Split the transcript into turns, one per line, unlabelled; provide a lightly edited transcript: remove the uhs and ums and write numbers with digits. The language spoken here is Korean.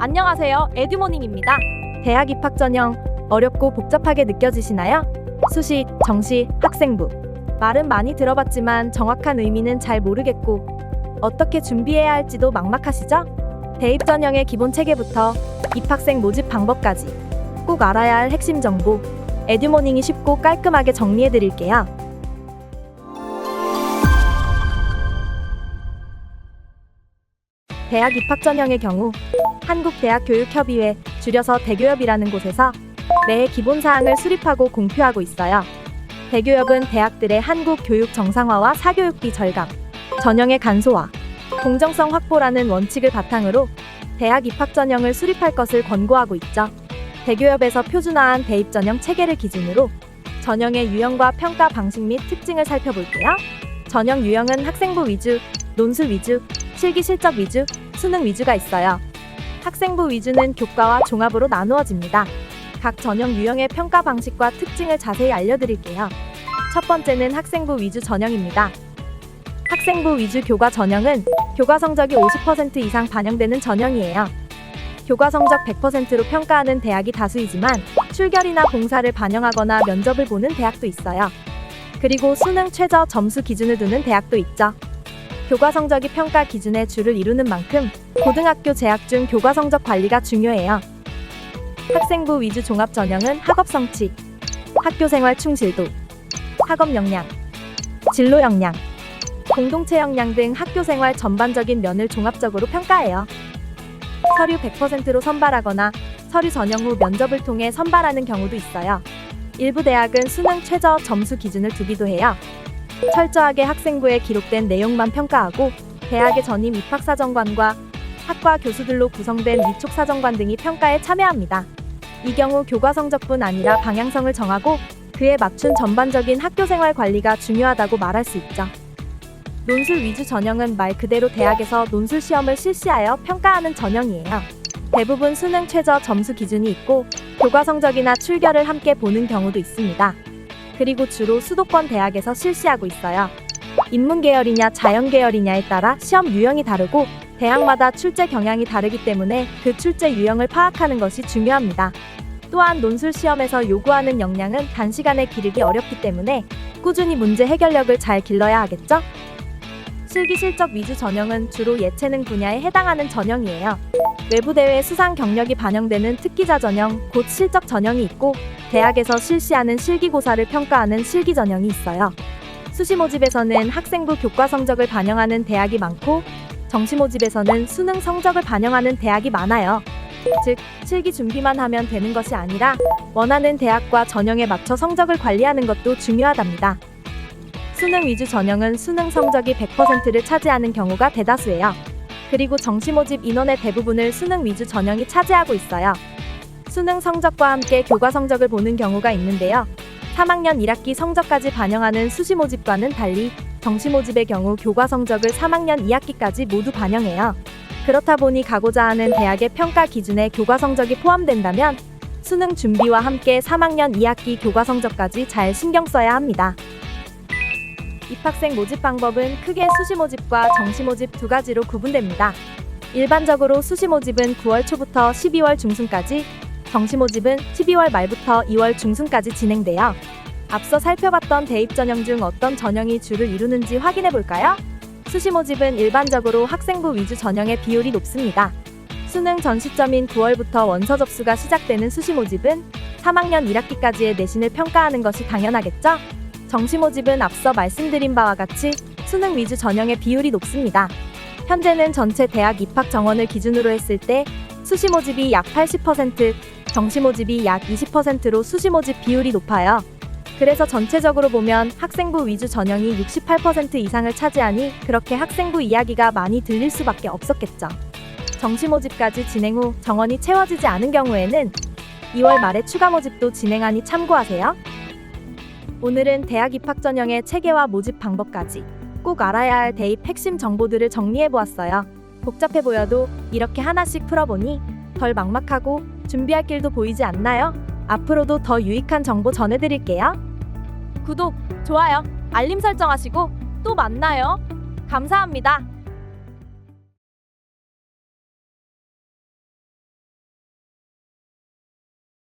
안녕하세요, 에듀모닝입니다. 대학 입학 전형 어렵고 복잡하게 느껴지시나요? 수시, 정시, 학생부 말은 많이 들어봤지만 정확한 의미는 잘 모르겠고 어떻게 준비해야 할지도 막막하시죠? 대입 전형의 기본 체계부터 입학생 모집 방법까지 꼭 알아야 할 핵심 정보 에듀모닝이 쉽고 깔끔하게 정리해 드릴게요. 대학 입학 전형의 경우 한국대학교육협의회 줄여서 대교협이라는 곳에서 매해 기본사항을 수립하고 공표하고 있어요. 대교협은 대학들의 한국 교육 정상화와 사교육비 절감, 전형의 간소화, 공정성 확보라는 원칙을 바탕으로 대학 입학 전형을 수립할 것을 권고하고 있죠. 대교협에서 표준화한 대입 전형 체계를 기준으로 전형의 유형과 평가 방식 및 특징을 살펴볼게요. 전형 유형은 학생부 위주, 논술 위주, 실기 실적 위주, 수능 위주가 있어요. 학생부 위주는 교과와 종합으로 나누어집니다. 각 전형 유형의 평가 방식과 특징을 자세히 알려드릴게요. 첫 번째는 학생부 위주 전형입니다. 학생부 위주 교과 전형은 교과 성적이 50% 이상 반영되는 전형이에요. 교과 성적 100%로 평가하는 대학이 다수이지만 출결이나 봉사를 반영하거나 면접을 보는 대학도 있어요. 그리고 수능 최저 점수 기준을 두는 대학도 있죠. 교과 성적이 평가 기준의 주를 이루는 만큼 고등학교 재학 중 교과 성적 관리가 중요해요. 학생부 위주 종합 전형은 학업 성취, 학교생활 충실도, 학업 역량, 진로 역량, 공동체 역량 등 학교생활 전반적인 면을 종합적으로 평가해요. 서류 100%로 선발하거나 서류 전형 후 면접을 통해 선발하는 경우도 있어요. 일부 대학은 수능 최저 점수 기준을 두기도 해요. 철저하게 학생부에 기록된 내용만 평가하고 대학의 전임 입학사정관과 학과 교수들로 구성된 위촉사정관 등이 평가에 참여합니다. 이 경우 교과 성적뿐 아니라 방향성을 정하고 그에 맞춘 전반적인 학교생활 관리가 중요하다고 말할 수 있죠. 논술 위주 전형은 말 그대로 대학에서 논술 시험을 실시하여 평가하는 전형이에요. 대부분 수능 최저 점수 기준이 있고 교과 성적이나 출결을 함께 보는 경우도 있습니다. 그리고 주로 수도권 대학에서 실시하고 있어요. 인문 계열이냐 자연 계열이냐에 따라 시험 유형이 다르고 대학마다 출제 경향이 다르기 때문에 그 출제 유형을 파악하는 것이 중요합니다. 또한 논술 시험에서 요구하는 역량은 단시간에 기르기 어렵기 때문에 꾸준히 문제 해결력을 잘 길러야 하겠죠? 실기 실적 위주 전형은 주로 예체능 분야에 해당하는 전형이에요. 외부 대회 수상 경력이 반영되는 특기자 전형, 곧 실적 전형이 있고 대학에서 실시하는 실기고사를 평가하는 실기 전형이 있어요. 수시 모집에서는 학생부 교과 성적을 반영하는 대학이 많고 정시 모집에서는 수능 성적을 반영하는 대학이 많아요. 즉, 실기 준비만 하면 되는 것이 아니라 원하는 대학과 전형에 맞춰 성적을 관리하는 것도 중요하답니다. 수능 위주 전형은 수능 성적이 100%를 차지하는 경우가 대다수예요. 그리고 정시 모집 인원의 대부분을 수능 위주 전형이 차지하고 있어요. 수능 성적과 함께 교과 성적을 보는 경우가 있는데요. 3학년 1학기 성적까지 반영하는 수시 모집과는 달리 정시 모집의 경우 교과 성적을 3학년 2학기까지 모두 반영해요. 그렇다 보니 가고자 하는 대학의 평가 기준에 교과 성적이 포함된다면 수능 준비와 함께 3학년 2학기 교과 성적까지 잘 신경 써야 합니다. 입학생 모집 방법은 크게 수시 모집과 정시 모집 두 가지로 구분됩니다. 일반적으로 수시 모집은 9월 초부터 12월 중순까지, 정시 모집은 12월 말부터 2월 중순까지 진행돼요. 앞서 살펴봤던 대입 전형 중 어떤 전형이 주를 이루는지 확인해 볼까요? 수시 모집은 일반적으로 학생부 위주 전형의 비율이 높습니다. 수능 전 시점인 9월부터 원서 접수가 시작되는 수시 모집은 3학년 1학기까지의 내신을 평가하는 것이 당연하겠죠? 정시 모집은 앞서 말씀드린 바와 같이 수능 위주 전형의 비율이 높습니다. 현재는 전체 대학 입학 정원을 기준으로 했을 때 수시 모집이 약 80%, 정시 모집이 약 20%로 수시 모집 비율이 높아요. 그래서 전체적으로 보면 학생부 위주 전형이 68% 이상을 차지하니 그렇게 학생부 이야기가 많이 들릴 수밖에 없었겠죠. 정시 모집까지 진행 후 정원이 채워지지 않은 경우에는 2월 말에 추가 모집도 진행하니 참고하세요. 오늘은 대학 입학 전형의 체계와 모집 방법까지 꼭 알아야 할 대입 핵심 정보들을 정리해보았어요. 복잡해 보여도 이렇게 하나씩 풀어보니 덜 막막하고 준비할 길도 보이지 않나요? 앞으로도 더 유익한 정보 전해드릴게요. 구독, 좋아요, 알림 설정하시고 또 만나요. 감사합니다.